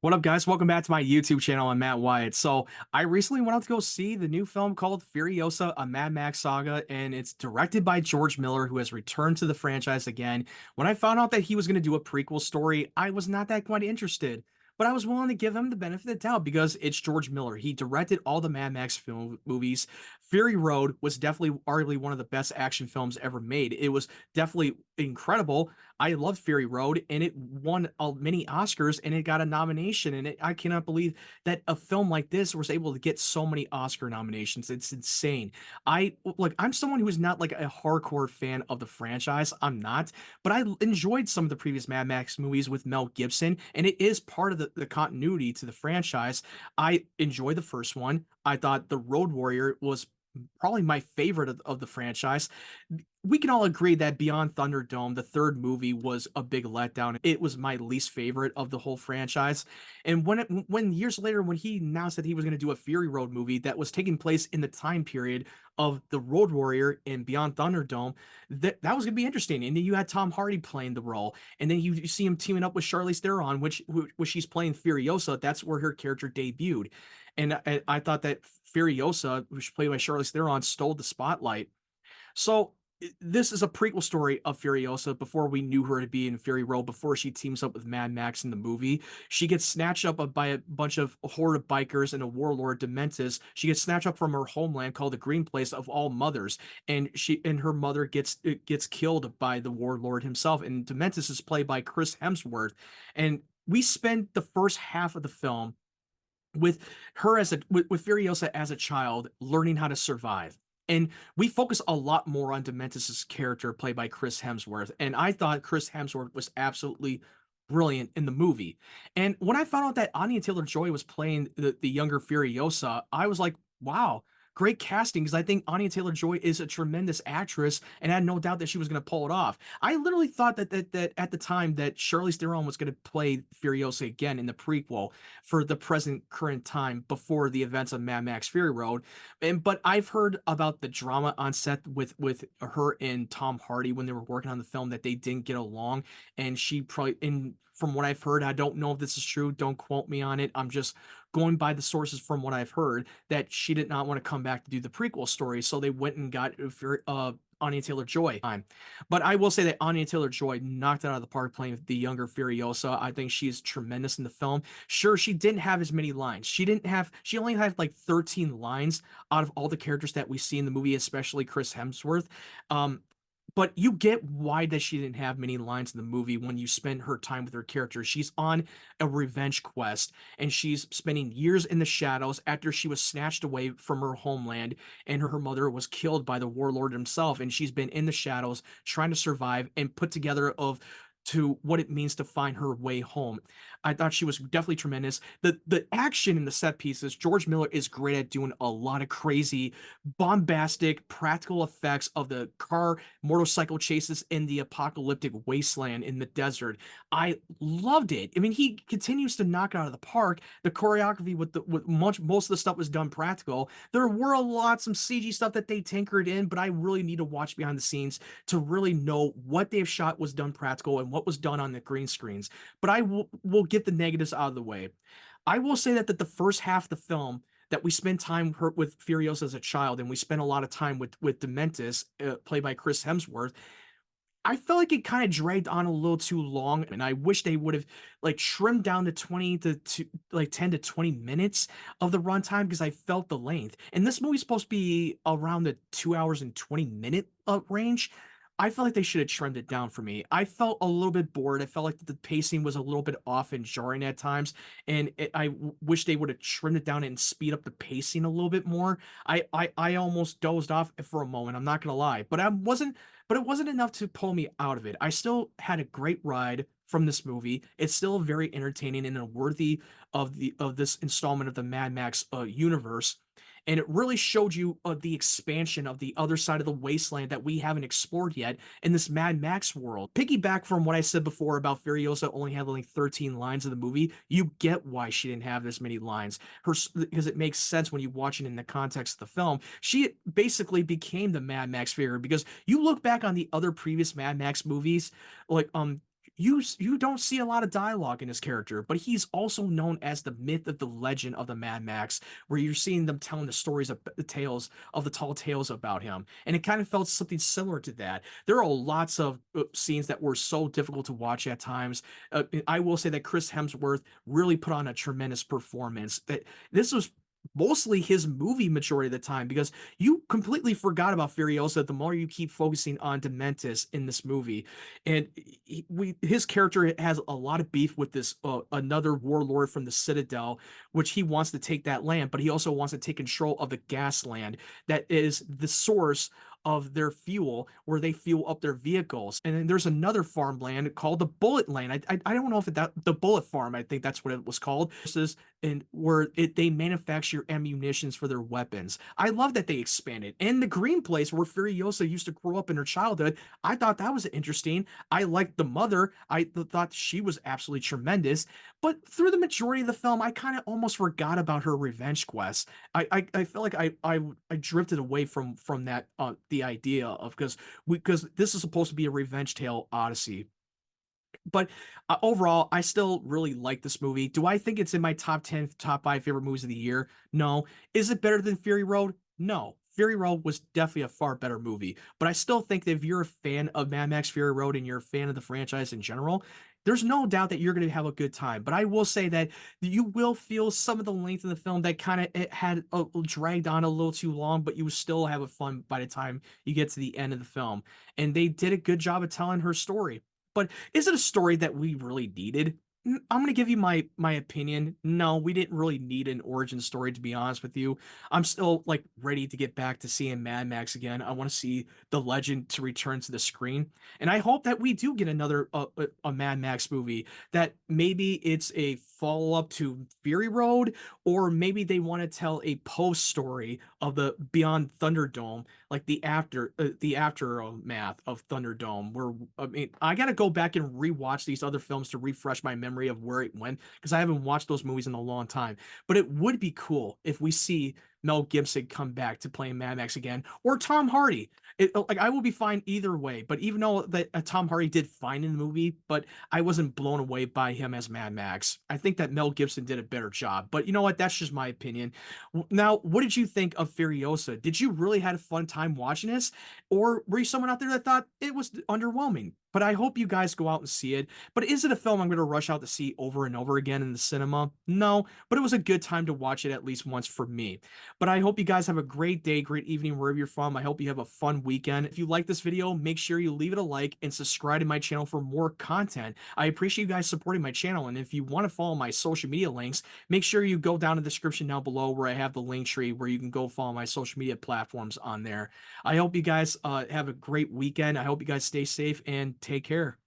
What up, guys? Welcome back to my YouTube channel. I'm Matt Wyatt. So, I recently went out to go see the new film called Furiosa, a Mad Max saga, and it's directed by George Miller, who has returned to the franchise again. When I found out that he was going to do a prequel story, I was not that quite interested, but I was willing to give him the benefit of the doubt because it's George Miller. He directed all the Mad Max film movies. Fury Road was definitely arguably one of the best action films ever made. It was definitely incredible. I loved Fury Road, and it won many Oscars, and it got a nomination. And I cannot believe that a film like this was able to get so many Oscar nominations. It's insane. I'm someone who is not like a hardcore fan of the franchise. I'm not, but I enjoyed some of the previous Mad Max movies with Mel Gibson, and it is part of the continuity to the franchise. I enjoyed the first one. I thought The Road Warrior was probably my favorite of the franchise. We can all agree that Beyond Thunderdome, the third movie, was a big letdown. It was my least favorite of the whole franchise. And when years later, when he announced that he was going to do a Fury Road movie that was taking place in the time period of the Road Warrior and Beyond Thunderdome, that was going to be interesting. And then you had Tom Hardy playing the role, and then you see him teaming up with Charlize Theron, which she's playing Furiosa. That's where her character debuted, and I thought that Furiosa, which played by Charlize Theron, stole the spotlight. So this is a prequel story of Furiosa before we knew her to be in Fury Road, before she teams up with Mad Max in the movie. She gets snatched up by a bunch of horde of bikers and a warlord, Dementus. She gets snatched up from her homeland called the Green Place of all mothers, and her mother gets killed by the warlord himself. And Dementus is played by Chris Hemsworth. And we spend the first half of the film with her with Furiosa as a child learning how to survive. And we focus a lot more on Dementus's character played by Chris Hemsworth. And I thought Chris Hemsworth was absolutely brilliant in the movie. And when I found out that Anya Taylor-Joy was playing the younger Furiosa, I was like, wow, great casting, because I think Anya Taylor-Joy is a tremendous actress, and I had no doubt that she was going to pull it off. I literally thought that at the time that Charlize Theron was going to play Furiosa again in the prequel for the present current time before the events of Mad Max Fury Road. But I've heard about the drama on set with her and Tom Hardy when they were working on the film, that they didn't get along, and she probably, and from what I've heard, I don't know if this is true, don't quote me on it, I'm just going by the sources from what I've heard, that she did not want to come back to do the prequel story, so they went and got Anya Taylor-Joy. But I will say that Anya Taylor-Joy knocked it out of the park playing the younger Furiosa. I think she is tremendous in the film. Sure, she didn't have as many lines. She only had like 13 lines out of all the characters that we see in the movie, especially Chris Hemsworth. But you get why that she didn't have many lines in the movie when you spend her time with her character. She's on a revenge quest, and she's spending years in the shadows after she was snatched away from her homeland, and her mother was killed by the warlord himself, and she's been in the shadows trying to survive and put together of to what it means to find her way home. I thought she was definitely tremendous. The action in the set pieces, George Miller is great at doing a lot of crazy, bombastic, practical effects of the car motorcycle chases in the apocalyptic wasteland in the desert. I loved it. I mean, he continues to knock it out of the park. The choreography with most of the stuff was done practical. There were some CG stuff that they tinkered in, but I really need to watch behind the scenes to really know what they've shot was done practical and what was done on the green screens. But will get the negatives out of the way. I will say that the first half of the film, that we spend time with Furiosa as a child, and we spend a lot of time with Dementus, played by Chris Hemsworth. I felt like it kind of dragged on a little too long, and I wish they would have like trimmed down to 20 to like 10 to 20 minutes of the runtime, because I felt the length. And this movie's supposed to be around the 2 hours and 20-minute range. I felt like they should have trimmed it down for me. I felt a little bit bored. I felt like the pacing was a little bit off and jarring at times, and wish they would have trimmed it down and speed up the pacing a little bit more. I almost dozed off for a moment. I'm not gonna lie, but it wasn't enough to pull me out of it. I still had a great ride from this movie. It's still very entertaining and worthy of this installment of the Mad Max universe. And it really showed you the expansion of the other side of the wasteland that we haven't explored yet in this Mad Max world. Piggyback from what I said before about Furiosa only having like 13 lines in the movie, you get why she didn't have this many lines. Because it makes sense when you watch it in the context of the film. She basically became the Mad Max figure, because you look back on the other previous Mad Max movies, like you don't see a lot of dialogue in his character, but he's also known as the myth of the legend of the Mad Max, where you're seeing them telling the stories of the tales of the tall tales about him, and it kind of felt something similar to that. There are lots of scenes that were so difficult to watch at times. I will say that Chris Hemsworth really put on a tremendous performance. That this was mostly his movie majority of the time, because you completely forgot about Furiosa the more you keep focusing on Dementus in this movie. And his character has a lot of beef with this another warlord from the Citadel, which he wants to take that land, but he also wants to take control of the gas land that is the source of their fuel, where they fuel up their vehicles. And then there's another farmland called the Bullet Land. I don't know if that the Bullet Farm, I think that's what it was called. This is and where they manufacture ammunitions for their weapons. I love that they expanded. And the green place where Furiosa used to grow up in her childhood, I thought that was interesting. I liked the mother. I thought she was absolutely tremendous. But through the majority of the film, I kind of almost forgot about her revenge quest. I feel like I drifted away from that the idea of, because this is supposed to be a revenge tale odyssey. But overall, I still really like this movie. Do I think it's in my top 10, top 5 favorite movies of the year? No. Is it better than Fury Road? No. Fury Road was definitely a far better movie. But I still think that if you're a fan of Mad Max Fury Road and you're a fan of the franchise in general, there's no doubt that you're going to have a good time. But I will say that you will feel some of the length of the film that kind of it had dragged on a little too long, but you still have a fun by the time you get to the end of the film. And they did a good job of telling her story. But is it a story that we really needed? I'm gonna give you my opinion. No, we didn't really need an origin story, to be honest with you. I'm still like ready to get back to seeing Mad Max again. I want to see the legend to return to the screen, and I hope that we do get another a Mad Max movie. That maybe it's a follow up to Fury Road, or maybe they want to tell a post story of the Beyond Thunderdome, like the aftermath of Thunderdome. Where I mean, I gotta go back and rewatch these other films to refresh my memory of where it went, because I haven't watched those movies in a long time. But it would be cool if we see Mel Gibson come back to play Mad Max again, or Tom Hardy. Like I will be fine either way. But even though that Tom Hardy did fine in the movie, but I wasn't blown away by him as Mad Max. I think that Mel Gibson did a better job. But you know what? That's just my opinion. Now, what did you think of Furiosa? Did you really had a fun time watching this, or were you someone out there that thought it was underwhelming? But I hope you guys go out and see it. But is it a film I'm going to rush out to see over and over again in the cinema? No, but it was a good time to watch it at least once for me. But I hope you guys have a great day, great evening, wherever you're from. I hope you have a fun weekend. If you like this video, make sure you leave it a like and subscribe to my channel for more content. I appreciate you guys supporting my channel. And if you want to follow my social media links, make sure you go down in the description down below, where I have the link tree where you can go follow my social media platforms on there. I hope you guys have a great weekend. I hope you guys stay safe and take care.